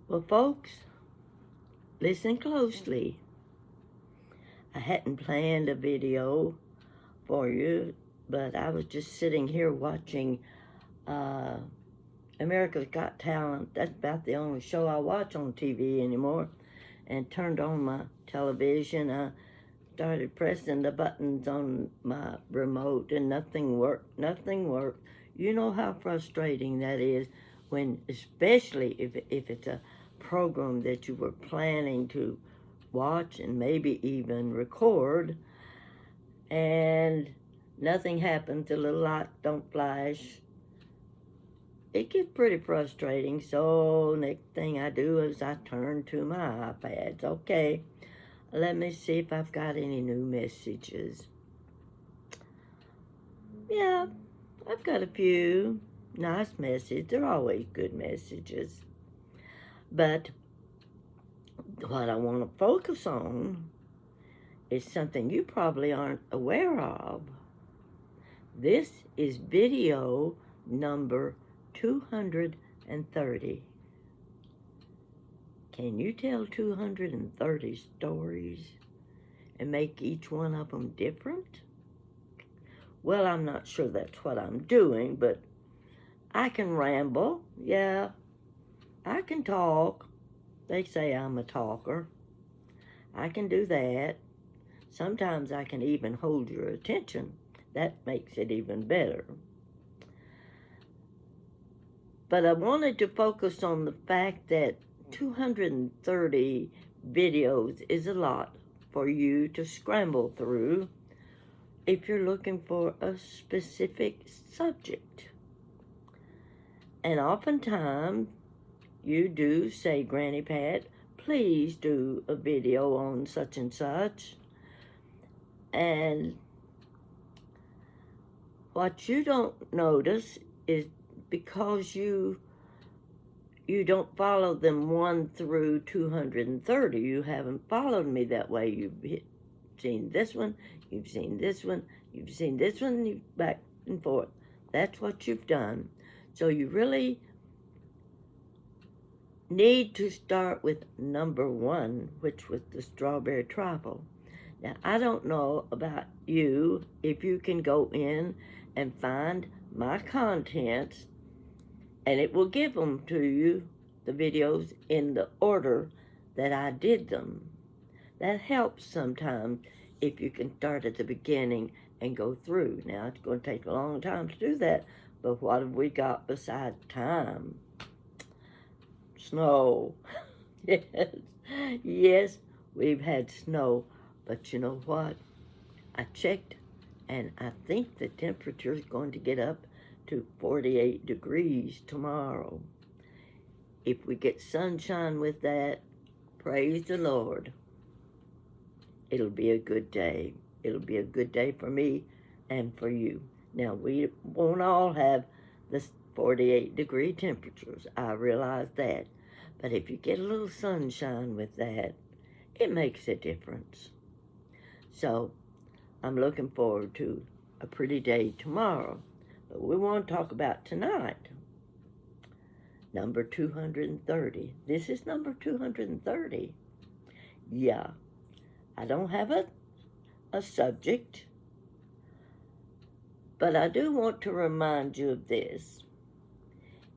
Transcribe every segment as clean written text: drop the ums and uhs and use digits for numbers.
Well, folks, listen closely. I hadn't planned a video for you, but I was just sitting here watching uh, America's Got Talent. That's about the only show I watch on TV anymore. And turned on my television. I started pressing the buttons on my remote and nothing worked. Nothing worked. You know how frustrating that is when, especially if it's a program that you were planning to watch and maybe even record, and nothing happens, the little light don't flash. It gets pretty frustrating. So next thing I do is I turn to my iPads. Okay, let me see if I've got any new messages. Yeah, I've got a few nice messages. They're always good messages. But what I want to focus on is something you probably aren't aware of. This is video number 230. Can you tell 230 stories and make each one of them different? Well, I'm not sure that's what I'm doing, but I can ramble. Yeah, I can talk. They say I'm a talker. I can do that. Sometimes I can even hold your attention. That makes it even better. But I wanted to focus on the fact that 230 videos is a lot for you to scramble through if you're looking for a specific subject. And oftentimes you do say, Granny Pat, please do a video on such and such. And what you don't notice is because you don't follow them 1 through 230. You haven't followed me that way. You've seen this one, you've seen this one, you've seen this one, you back and forth. That's what you've done. So you really need to start with number 1, which was the strawberry trifle. Now, I don't know about you, if you can go in and find my contents, and it will give them to you, the videos, in the order that I did them. That helps sometimes if you can start at the beginning and go through. Now, it's going to take a long time to do that, but what have we got besides time? Snow. Yes, yes, we've had snow, but you know what? I checked, and I think the temperature is going to get up to 48 degrees tomorrow. If we get sunshine with that, praise the Lord. It'll be a good day. It'll be a good day for me and for you. Now, we won't all have the 48-degree temperatures. I realize that. But if you get a little sunshine with that, it makes a difference. So, I'm looking forward to a pretty day tomorrow. But we want to talk about tonight. Number 230. This is number 230. Yeah, I don't have a subject, but I do want to remind you of this.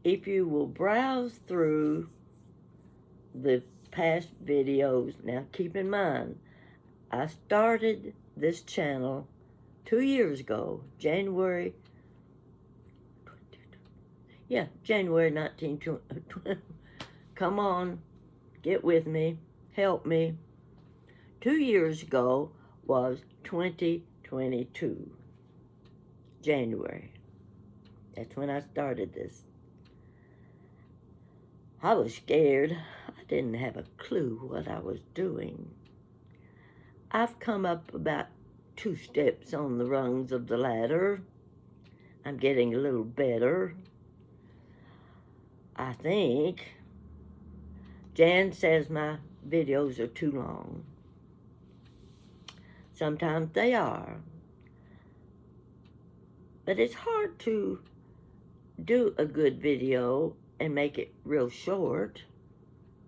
If you will browse through the past videos, now keep in mind, I started this channel 2 years ago, January 1920. Come on, get with me, help me. 2 years ago was 2022, January. That's when I started this. I was scared. I didn't have a clue what I was doing. I've come up about 2 steps on the rungs of the ladder. I'm getting a little better, I think. Jan says my videos are too long. Sometimes they are. But it's hard to do a good video and make it real short.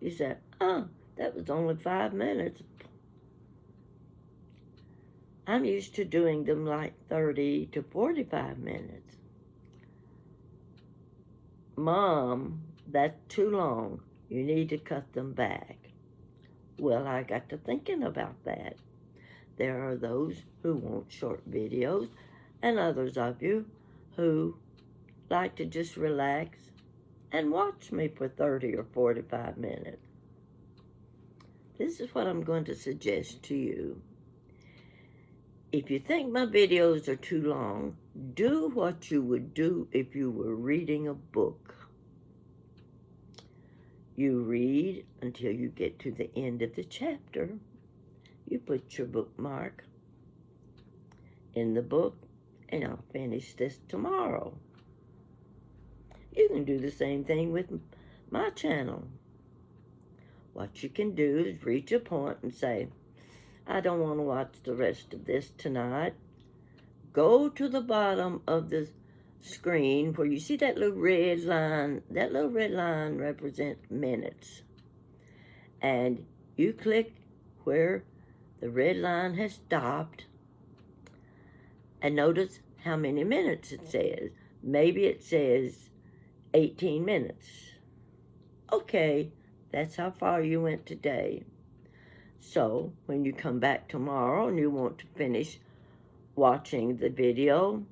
You say, oh, that was only 5 minutes. I'm used to doing them like 30 to 45 minutes. Mom, that's too long. You need to cut them back. Well, I got to thinking about that. There are those who want short videos, and others of you who like to just relax and watch me for 30 or 45 minutes. This is what I'm going to suggest to you. If you think my videos are too long, do what you would do if you were reading a book. You read until you get to the end of the chapter. You put your bookmark in the book, and I'll finish this tomorrow. You can do the same thing with my channel. What you can do is reach a point and say, I don't want to watch the rest of this tonight. Go to the bottom of the screen where you see that little red line. That little red line represents minutes. And you click where the red line has stopped and notice how many minutes it says. Maybe it says 18 minutes. Okay, that's how far you went today. So when you come back tomorrow and you want to finish watching the video,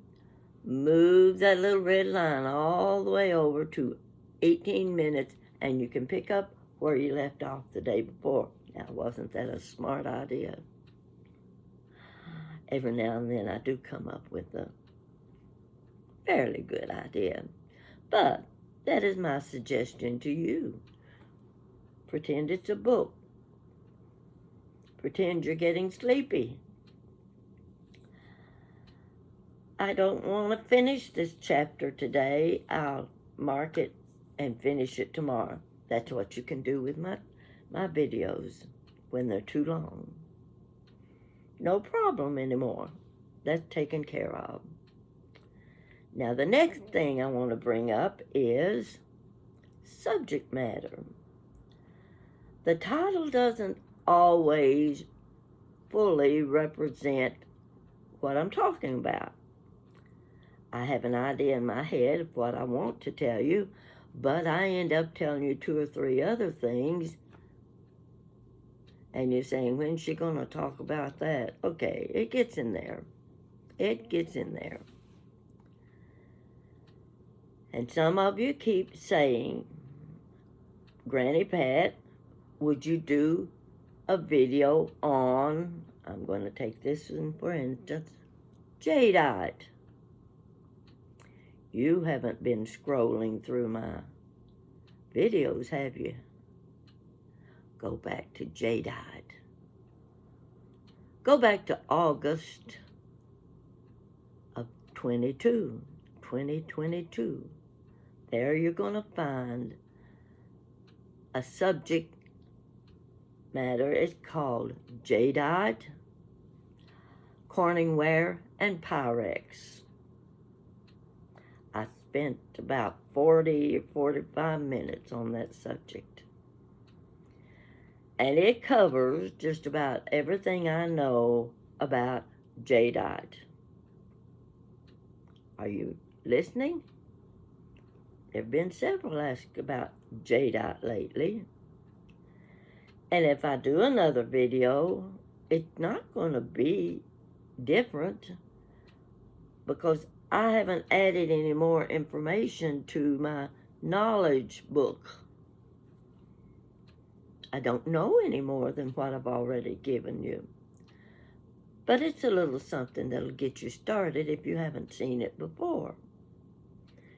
move that little red line all the way over to 18 minutes and you can pick up where you left off the day before. Now, wasn't that a smart idea? Every now and then I do come up with a fairly good idea. But that is my suggestion to you. Pretend it's a book. Pretend you're getting sleepy. I don't want to finish this chapter today. I'll mark it and finish it tomorrow. That's what you can do with my videos when they're too long. No problem anymore. That's taken care of. Now, the next thing I want to bring up is subject matter. The title doesn't always fully represent what I'm talking about. I have an idea in my head of what I want to tell you, but I end up telling you 2 or 3 other things, and you're saying, when's she going to talk about that? Okay, it gets in there. It gets in there. And some of you keep saying, Granny Pat, would you do a video on, I'm going to take this one for instance, jadeite. You haven't been scrolling through my videos, have you? Go back to jadeite. Go back to August of 2022. There you're going to find a subject matter. It's called jadeite, Corningware, and Pyrex. I spent about 40 or 45 minutes on that subject. And it covers just about everything I know about jadeite. Are you listening? There have been several asked about jadeite lately. And if I do another video, it's not going to be different because I haven't added any more information to my knowledge book. I don't know any more than what I've already given you. But it's a little something that'll get you started if you haven't seen it before.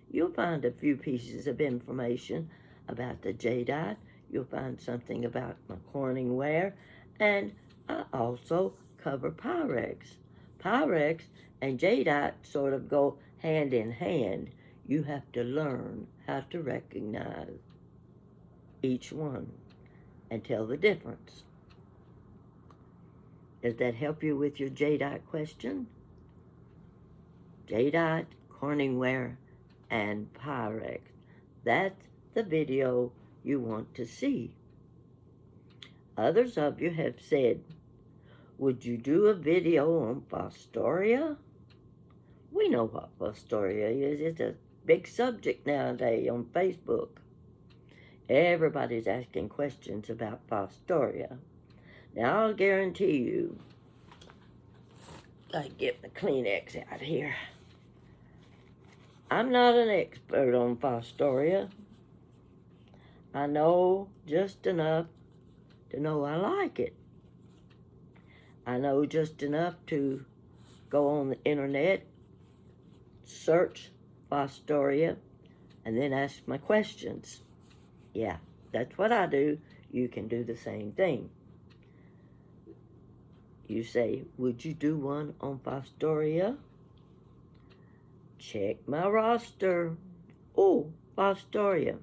You'll find a few pieces of information about the jadeite. You'll find something about my Corningware, and I also cover Pyrex. Pyrex and jadeite sort of go hand in hand. You have to learn how to recognize each one and tell the difference. Does that help you with your jadeite question? Jadeite, Corningware, and Pyrex. That's the video you want to see. Others of you have said, would you do a video on Fostoria? We know what Fostoria is. It's a big subject nowadays on Facebook. Everybody's asking questions about Fostoria. Now, I'll guarantee you, I get the Kleenex out here. I'm not an expert on Fostoria. I know just enough to know I like it. I know just enough to go on the internet, search Fostoria, and then ask my questions. Yeah, that's what I do. You can do the same thing. You say, would you do one on Fostoria? Check my roster. Oh, Fostoria.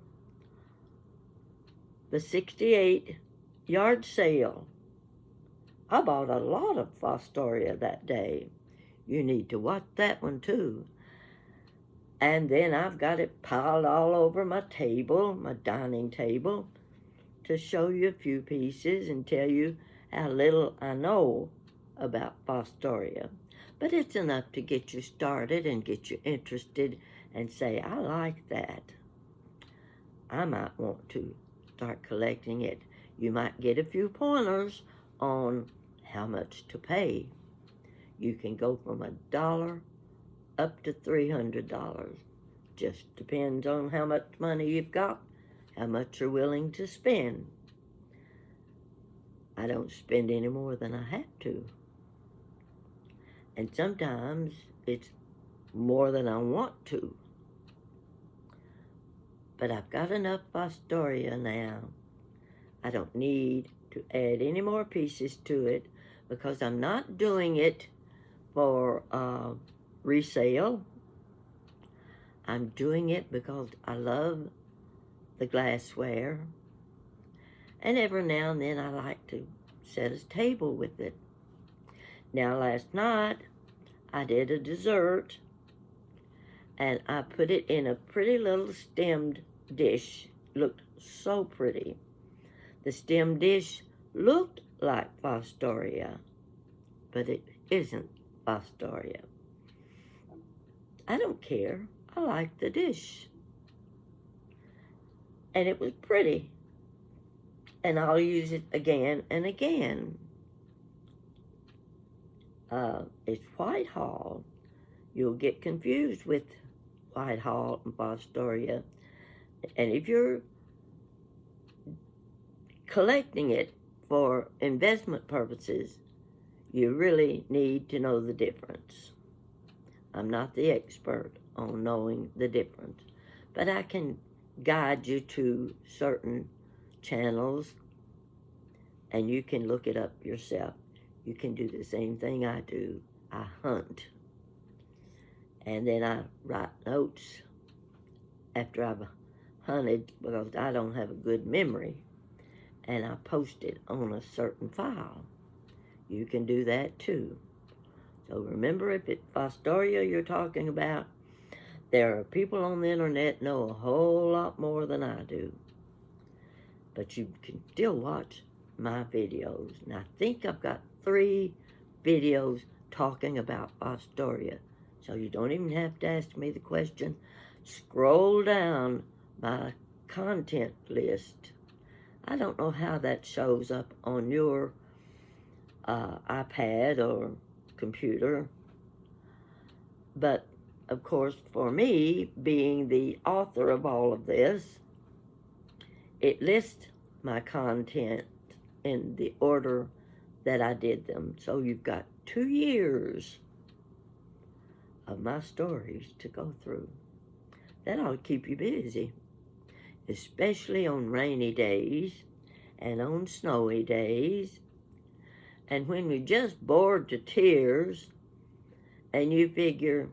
The 68 yard sale. I bought a lot of Fostoria that day. You need to watch that one too. And then I've got it piled all over my table, my dining table, to show you a few pieces and tell you how little I know about Fostoria. But it's enough to get you started and get you interested and say, I like that. I might want to start collecting it. You might get a few pointers on how much to pay. You can go from $1 up to $300. Just depends on how much money you've got, how much you're willing to spend. I don't spend any more than I have to. And sometimes it's more than I want to. But I've got enough Fostoria now. I don't need to add any more pieces to it because I'm not doing it for resale. I'm doing it because I love the glassware. And every now and then I like to set a table with it. Now last night I did a dessert and I put it in a pretty little stemmed dish. Looked so pretty. The stemmed dish looked like Fostoria, but it isn't Fostoria. I don't care. I like the dish. And it was pretty. And I'll use it again and again. It's Whitehall. You'll get confused with Whitehall and Fostoria. And if you're collecting it for investment purposes, you really need to know the difference. I'm not the expert on knowing the difference, but I can guide you to certain channels and you can look it up yourself. You can do the same thing I do. I hunt. And then I write notes after I've hunted because I don't have a good memory. And I post it on a certain file. You can do that too. So remember, if it's Fostoria you're talking about, there are people on the internet know a whole lot more than I do. But you can still watch my videos. And I think I've got 3 videos talking about Fostoria. So you don't even have to ask me the question. Scroll down my content list. I don't know how that shows up on your iPad or computer. But, of course, for me, being the author of all of this, it lists my content in the order that I did them. So you've got 2 years of my stories to go through. That ought to keep you busy, especially on rainy days and on snowy days. And when you're just bored to tears and you figure,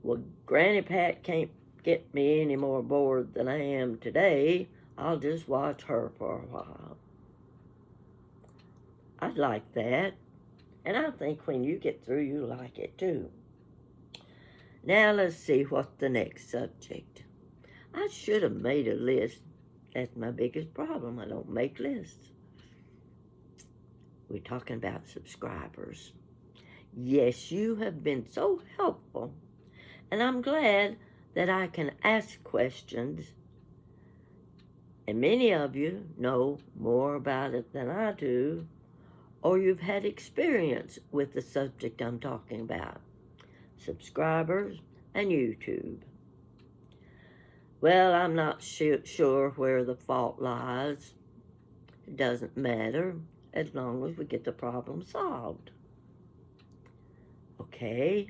well, Granny Pat can't get me any more bored than I am today, I'll just watch her for a while. I like that. And I think when you get through, you like it too. Now let's see what's the next subject. I should have made a list. That's my biggest problem. I don't make lists. We're talking about subscribers. Yes, you have been so helpful, and I'm glad that I can ask questions, and many of you know more about it than I do, or you've had experience with the subject I'm talking about, subscribers and YouTube. Well, I'm not sure where the fault lies. It doesn't matter as long as we get the problem solved. Okay?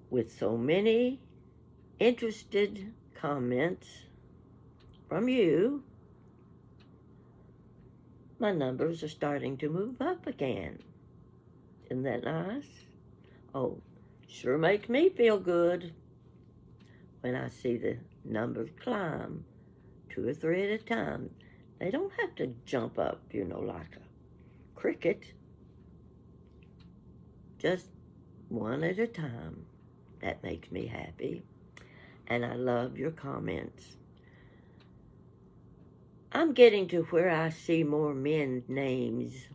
With so many interested comments from you, my numbers are starting to move up again. Isn't that nice? Oh, sure makes me feel good when I see the numbers climb 2 or 3 at a time. They don't have to jump up, like a cricket. Just one at a time. That makes me happy. And I love your comments. I'm getting to where I see more men's names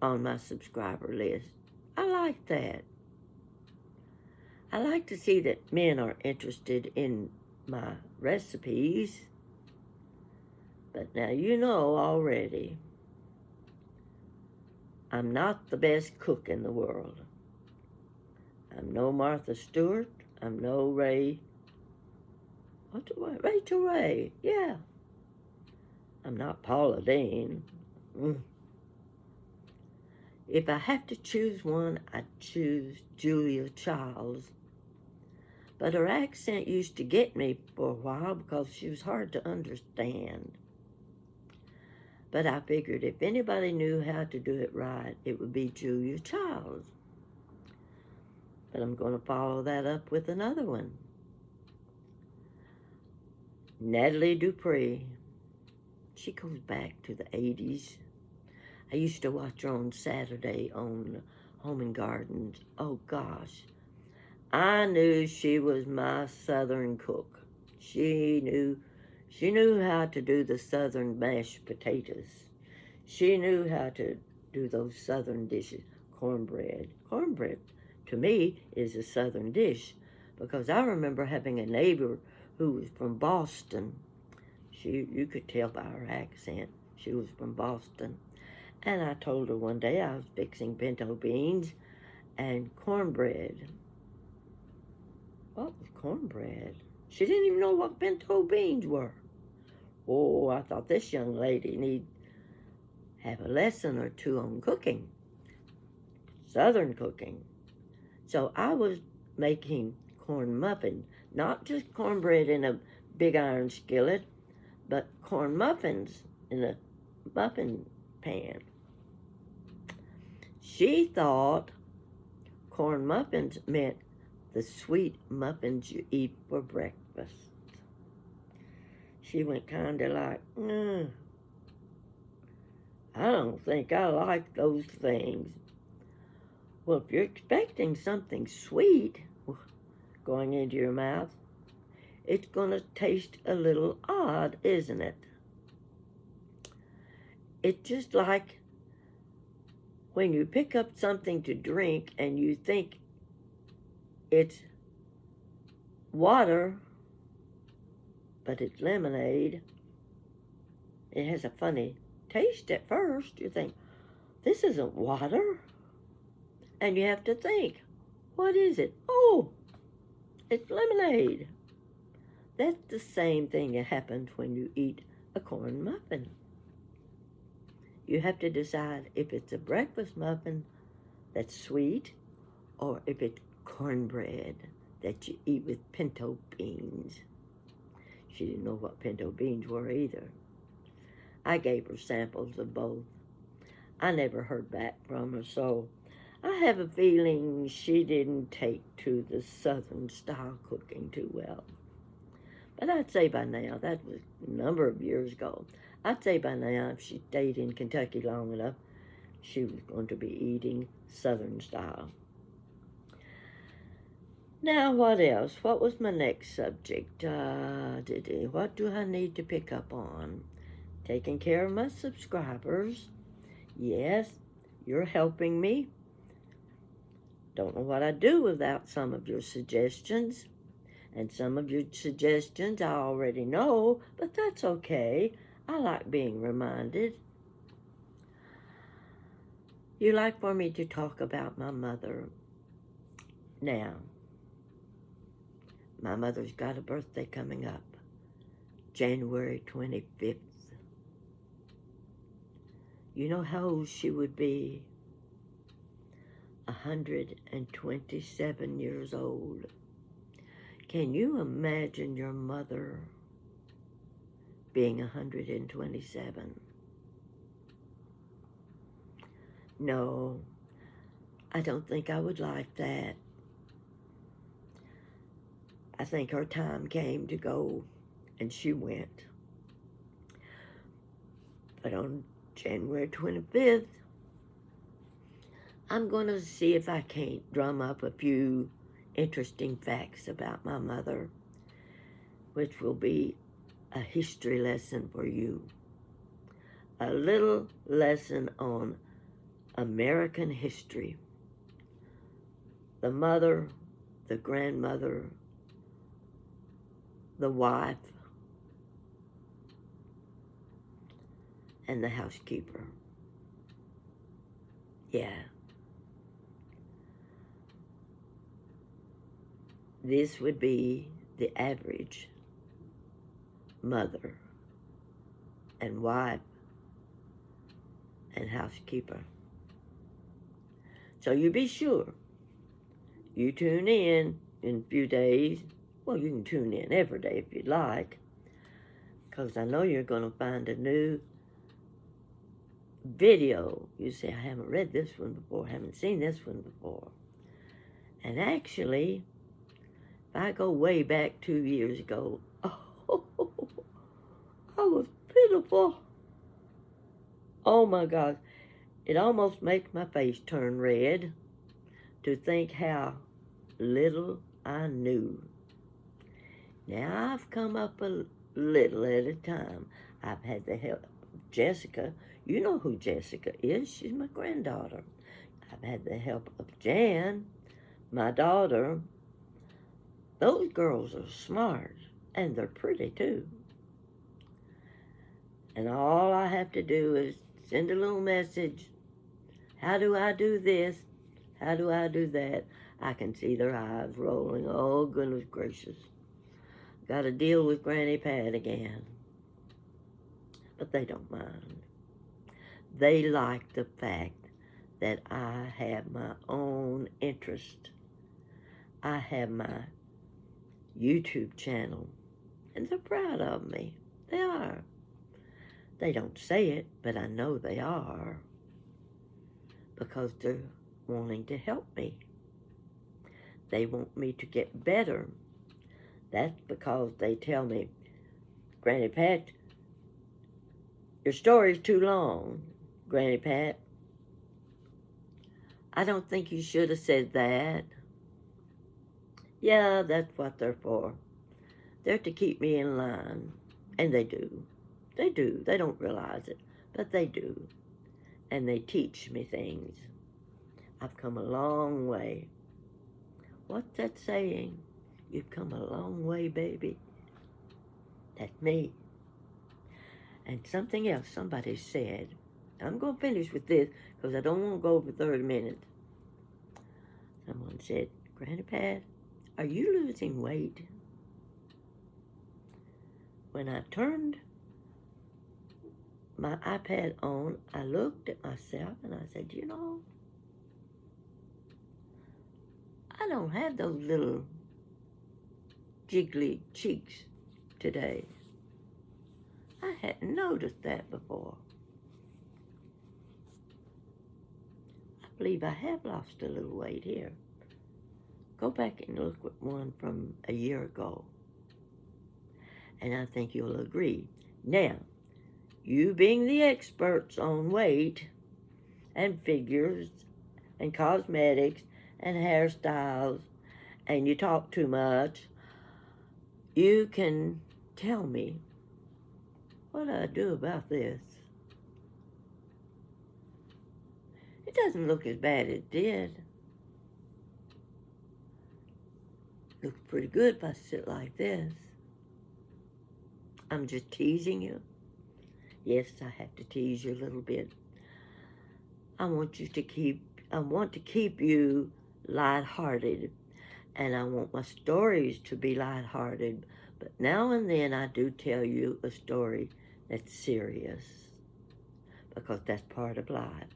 on my subscriber list. I like that. I like to see that men are interested in my recipes. But now you know already, I'm not the best cook in the world. I'm no Martha Stewart. I'm no Rachel Ray. Yeah. I'm not Paula Deen. If I have to choose one, I'd choose Julia Childs. But her accent used to get me for a while because she was hard to understand. But I figured if anybody knew how to do it right, it would be Julia Childs. But I'm going to follow that up with another one. Natalie Dupree. She goes back to the 80s. I used to watch her on Saturday on Home and Gardens. Oh gosh. I knew she was my Southern cook. She knew how to do the Southern mashed potatoes. She knew how to do those Southern dishes. Cornbread. Cornbread, to me, is a Southern dish because I remember having a neighbor who was from Boston. You could tell by her accent she was from Boston. And I told her one day I was fixing pinto beans and cornbread. What was cornbread? She didn't even know what pinto beans were. Oh, I thought this young lady need have a lesson or two on cooking, Southern cooking. So I was making corn muffin, not just cornbread in a big iron skillet, but corn muffins in a muffin pan. She thought corn muffins meant the sweet muffins you eat for breakfast. She went kind of like, I don't think I like those things. Well, if you're expecting something sweet going into your mouth, it's going to taste a little odd, isn't it? It's just like when you pick up something to drink and you think it's water, but it's lemonade. It has a funny taste at first. You think, this isn't water. And you have to think, what is it? Oh, it's lemonade. That's the same thing that happens when you eat a corn muffin. You have to decide if it's a breakfast muffin that's sweet or if it's cornbread that you eat with pinto beans. She didn't know what pinto beans were either. I gave her samples of both. I never heard back from her, so I have a feeling she didn't take to the Southern style cooking too well. But I'd say by now, that was a number of years ago, I'd say by now if she stayed in Kentucky long enough, she was going to be eating Southern style. Now, what else? What was my next subject? What do I need to pick up on? Taking care of my subscribers. Yes, you're helping me. Don't know what I'd do without some of your suggestions. And some of your suggestions I already know, but that's okay. I like being reminded. You like for me to talk about my mother. Now, my mother's got a birthday coming up, January 25th. You know how old she would be? 127 years old. Can you imagine your mother being 127? No, I don't think I would like that. I think her time came to go, and she went. But on January 25th, I'm going to see if I can't drum up a few interesting facts about my mother, which will be a history lesson for you. A little lesson on American history. The mother, the grandmother, the wife, and the housekeeper. Yeah. This would be the average mother and wife and housekeeper. So you be sure you tune in a few days. Well, you can tune in every day if you'd like, because I know you're going to find a new video. You say, I haven't read this one before, haven't seen this one before. And actually, if I go way back 2 years ago, oh, I was pitiful. Oh my God. It almost makes my face turn red to think how little I knew. Now I've come up a little at a time. I've had the help of Jessica. You know who Jessica is. She's my granddaughter. I've had the help of Jan, my daughter. Those girls are smart, and they're pretty too. And all I have to do is send a little message. How do I do this? How do I do that? I can see their eyes rolling. Oh, goodness gracious. Got to deal with Granny Pat again. But they don't mind. They like the fact that I have my own interest. I have my YouTube channel, and they're proud of me. They are. They don't say it, but I know they are, because they're wanting to help me. They want me to get better. That's because they tell me, Granny Pat, your story's too long, Granny Pat. I don't think you should have said that. Yeah, that's what they're for. They're to keep me in line. And they do. They do. They don't realize it, but they do. And they teach me things. I've come a long way. What's that saying? You've come a long way, baby. That's me. And something else somebody said. I'm going to finish with this because I don't want to go over 30 minutes. Someone said, Granny Pat, are you losing weight? When I turned my iPad on, I looked at myself and I said, you know, I don't have those little jiggly cheeks today. I hadn't noticed that before. I believe I have lost a little weight here. Go back and look at one from a year ago. And I think you'll agree. Now, you being the experts on weight and figures and cosmetics and hairstyles, and you talk too much, you can tell me, what do I do about this? doesn't look as bad as it did. Looks pretty good if I sit like this. I'm just teasing you. Yes, I have to tease you a little bit. I want to keep you lighthearted, and I want my stories to be lighthearted. But now and then I do tell you a story that's serious, because that's part of life.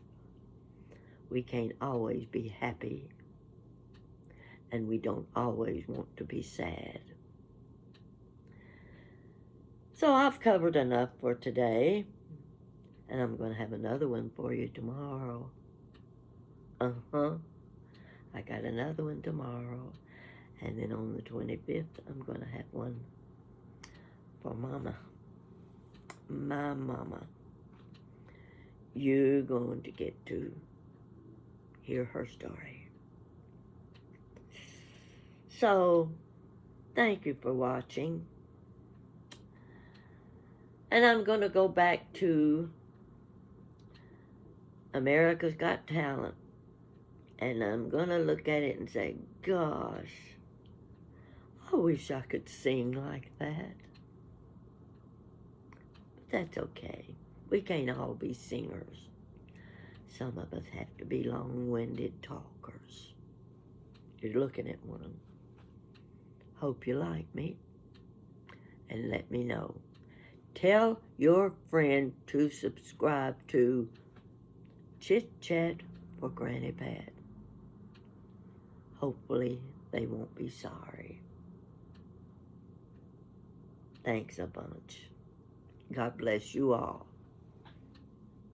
We can't always be happy, and we don't always want to be sad. So I've covered enough for today, and I'm going to have another one for you tomorrow. I got another one tomorrow, and then on the 25th, I'm going to have one for Mama. My mama. You're going to get to hear her story. So, thank you for watching. And I'm going to go back to America's Got Talent. And I'm going to look at it and say, gosh, I wish I could sing like that. But that's okay. We can't all be singers. Some of us have to be long-winded talkers. You're looking at one. Hope you like me. And let me know. Tell your friend to subscribe to Chit Chat for Granny Pat. Hopefully they won't be sorry. Thanks a bunch. God bless you all.